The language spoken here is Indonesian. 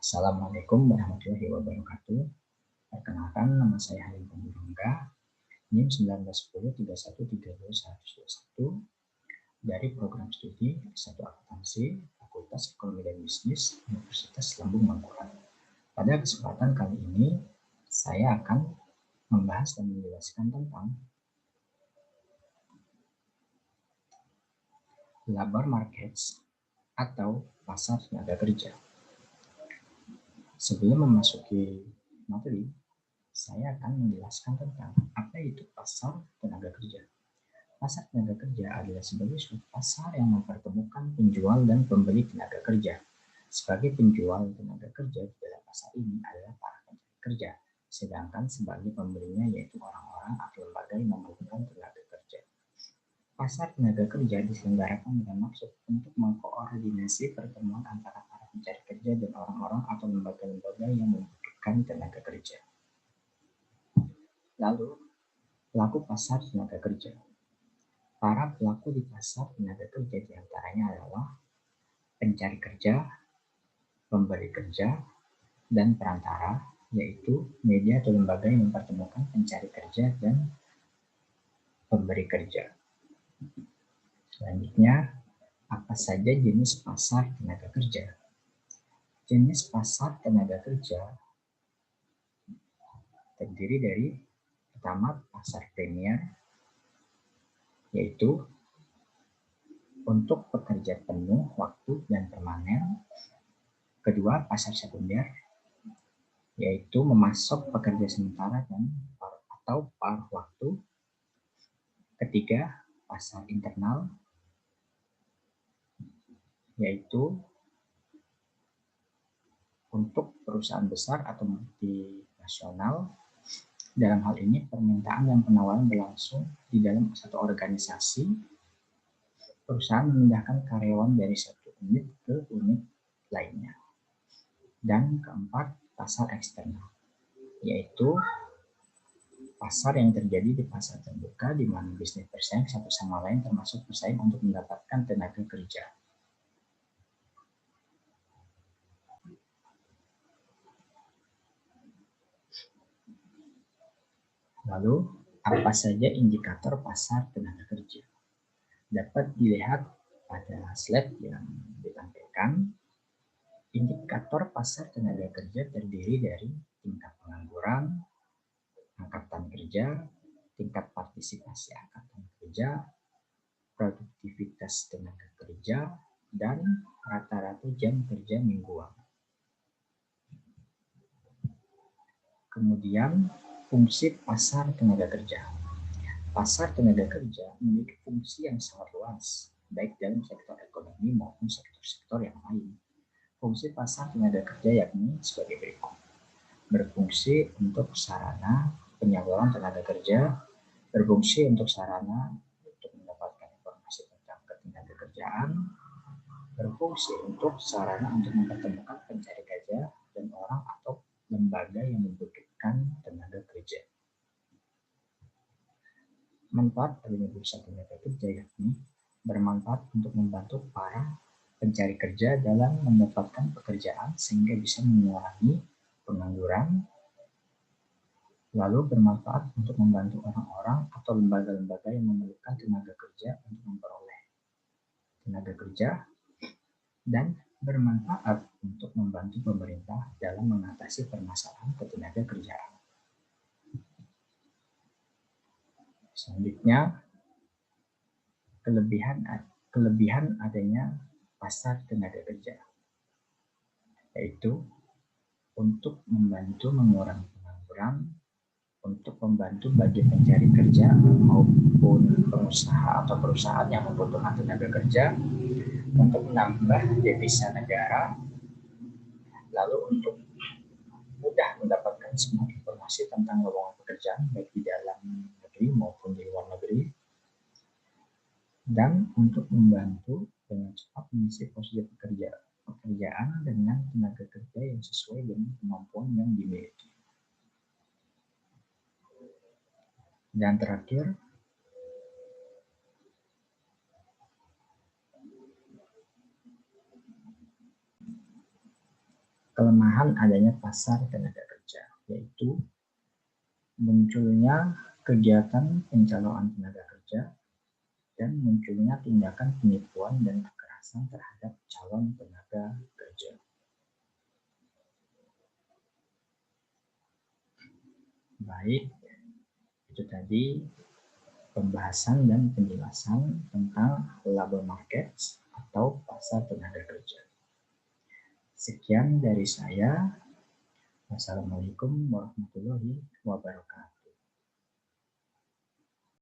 Assalamualaikum warahmatullahi wabarakatuh. Perkenalkan, nama saya Halim Pemurangga, NIM 191031321121 dari program studi S1 Akuntansi, Fakultas Ekonomi dan Bisnis, Universitas Lambung Mangkurat. Pada kesempatan kali ini, saya akan membahas dan menjelaskan tentang labor markets atau pasar tenaga kerja. Sebelum memasuki materi, saya akan menjelaskan tentang apa itu pasar tenaga kerja. Pasar tenaga kerja adalah sebagai suatu pasar yang mempertemukan penjual dan pembeli tenaga kerja. Sebagai penjual tenaga kerja di dalam pasar ini adalah para pencari kerja, sedangkan sebagai pembelinya yaitu orang-orang atau lembaga yang memerlukan tenaga kerja. Pasar tenaga kerja diselenggarakan dengan maksud untuk mengkoordinasi pertemuan antara para pencari kerja dan orang-orang atau lembaga-lembaga yang membutuhkan tenaga kerja. Lalu, pelaku pasar tenaga kerja. Para pelaku di pasar tenaga kerja diantaranya adalah pencari kerja, pemberi kerja, dan perantara, yaitu media atau lembaga yang mempertemukan pencari kerja dan pemberi kerja. Selanjutnya, apa saja jenis pasar tenaga kerja? Jenis pasar tenaga kerja terdiri dari pertama pasar premier, yaitu untuk pekerja penuh waktu dan permanen. Kedua, pasar sekunder, yaitu memasok pekerja sementara dan atau paruh waktu. Ketiga, pasar internal, yaitu untuk perusahaan besar atau multinasional. Dalam hal ini, permintaan dan penawaran berlangsung di dalam satu organisasi. Perusahaan memindahkan karyawan dari satu unit ke unit lainnya. Dan keempat, pasar eksternal, yaitu pasar yang terjadi di pasar terbuka di mana bisnis bersaing satu sama lain termasuk bersaing untuk mendapatkan tenaga kerja. Lalu, apa saja indikator pasar tenaga kerja? Dapat dilihat pada slide yang ditampilkan. Indikator pasar tenaga kerja terdiri dari tingkat pengangguran, angkatan kerja, tingkat partisipasi angkatan kerja, produktivitas tenaga kerja, dan rata-rata jam kerja mingguan. Kemudian, fungsi pasar tenaga kerja. Pasar tenaga kerja memiliki fungsi yang sangat luas, baik dalam sektor ekonomi maupun sektor-sektor yang lain. Fungsi pasar tenaga kerja yakni sebagai berikut. Berfungsi untuk sarana penyaluran tenaga kerja, berfungsi untuk sarana untuk mendapatkan informasi tentang ketenaga kerjaan, berfungsi untuk sarana untuk mempertemukan pencari kerja dan orang atau lembaga yang membutuhkan tenaga kerja. Manfaat adanya bursa tenaga kerja yakni bermanfaat untuk membantu para pencari kerja dalam mendapatkan pekerjaan sehingga bisa mengurangi pengangguran, lalu bermanfaat untuk membantu orang-orang atau lembaga-lembaga yang memerlukan tenaga kerja untuk memperoleh tenaga kerja, dan bermanfaat untuk membantu pemerintah dalam mengatasi permasalahan ketenaga kerjaan. Selanjutnya, kelebihan adanya pasar tenaga kerja, yaitu untuk membantu mengurangi pengangguran, untuk membantu bagi pencari kerja maupun pengusaha atau perusahaan yang membutuhkan tenaga kerja, untuk menambah devisa negara, lalu untuk mudah mendapatkan semua informasi tentang lowongan pekerjaan baik di dalam negeri maupun di luar negeri, dan untuk membantu dengan cepat mengisi prosedur pekerjaan dengan tenaga kerja yang sesuai dengan kemampuan yang dimiliki. Dan terakhir, kelemahan adanya pasar tenaga kerja, yaitu munculnya kegiatan pencalonan tenaga kerja dan munculnya tindakan penipuan dan kekerasan terhadap calon tenaga kerja. Baik, itu tadi pembahasan dan penjelasan tentang labor market atau pasar tenaga kerja. Sekian dari saya. Wassalamualaikum warahmatullahi wabarakatuh.